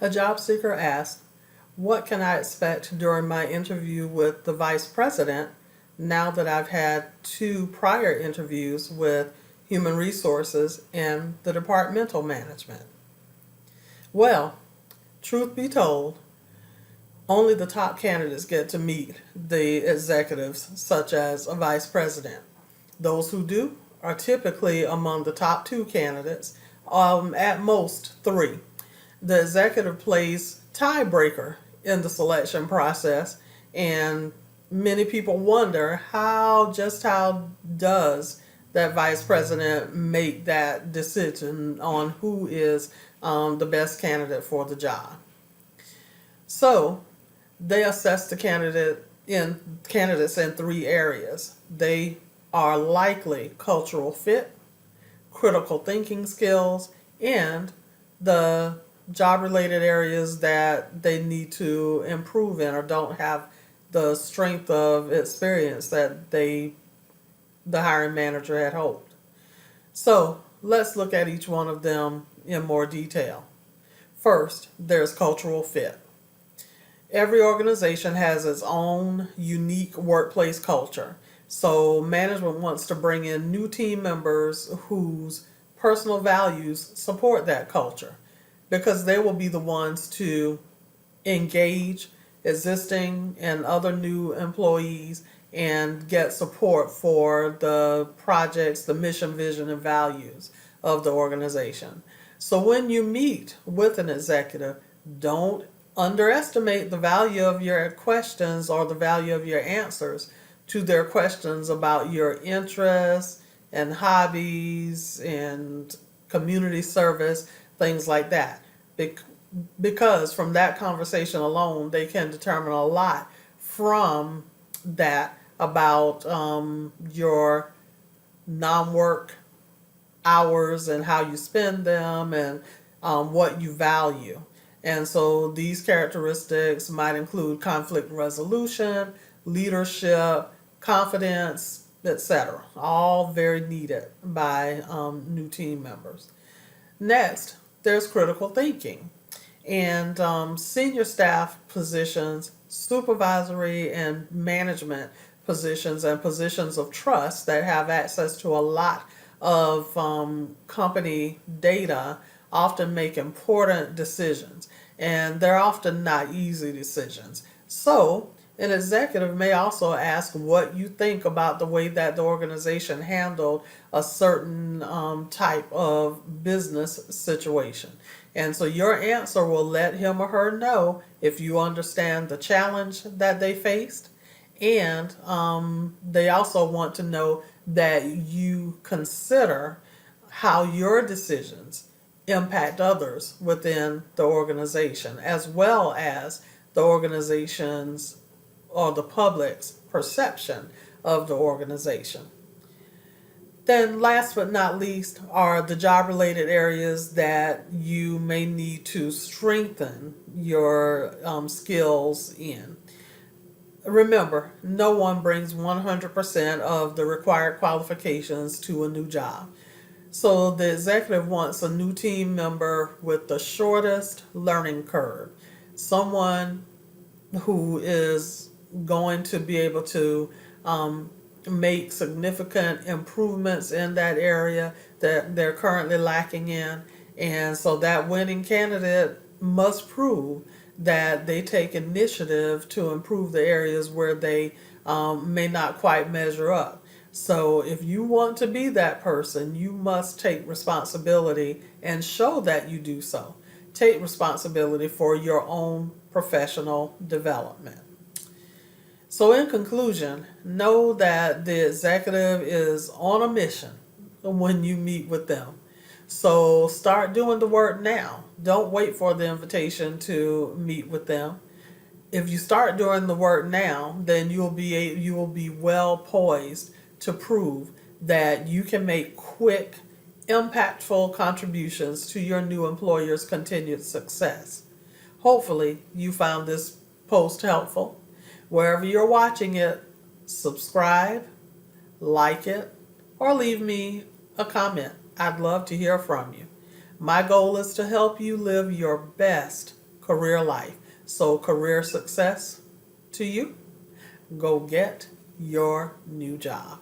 A job seeker asked, "What can I expect during my interview with the vice president now that I've had two prior interviews with human resources and the departmental management?" Well, truth be told, only the top candidates get to meet the executives, such as a vice president. Those who do are typically among the top two candidates, at most three. The executive plays tiebreaker in the selection process, and many people wonder how does that vice president make that decision on who is the best candidate for the job. So they assess the candidates in three areas. They are likely cultural fit, critical thinking skills, and the job related areas that they need to improve in or don't have the strength of experience that the hiring manager had hoped. So let's look at each one of them in more detail. First, there's cultural fit. Every organization has its own unique workplace culture. So management wants to bring in new team members whose personal values support that culture because they will be the ones to engage existing and other new employees and get support for the projects, the mission, vision, and values of the organization. So when you meet with an executive, don't underestimate the value of your questions or the value of your answers to their questions about your interests and hobbies and community service, things like that. Because from that conversation alone, they can determine a lot from that about your non work hours and how you spend them and what you value. And so these characteristics might include conflict resolution, leadership, confidence, etc. All very needed by new team members. Next, there's critical thinking. And senior staff positions, supervisory and management positions, and positions of trust that have access to a lot of company data often make important decisions, and they're often not easy decisions. So, an executive may also ask what you think about the way that the organization handled a certain type of business situation. And so your answer will let him or her know if you understand the challenge that they faced. And they also want to know that you consider how your decisions impact others within the organization, as well as the organization's or the public's perception of the organization. Then, last but not least, are the job related areas that you may need to strengthen your skills in. Remember, no one brings 100% of the required qualifications to a new job. So the executive wants a new team member with the shortest learning curve, someone who is going to be able to make significant improvements in that area that they're currently lacking in. And so that winning candidate must prove that they take initiative to improve the areas where they may not quite measure up. So if you want to be that person, you must take responsibility and show that you do so. Take responsibility for your own professional development. So, in conclusion, know that the executive is on a mission when you meet with them. So, start doing the work now. Don't wait for the invitation to meet with them. If you start doing the work now, then you will be well poised to prove that you can make quick, impactful contributions to your new employer's continued success. Hopefully, you found this post helpful. Wherever you're watching it, subscribe, like it, or leave me a comment. I'd love to hear from you. My goal is to help you live your best career life. So, career success to you. Go get your new job.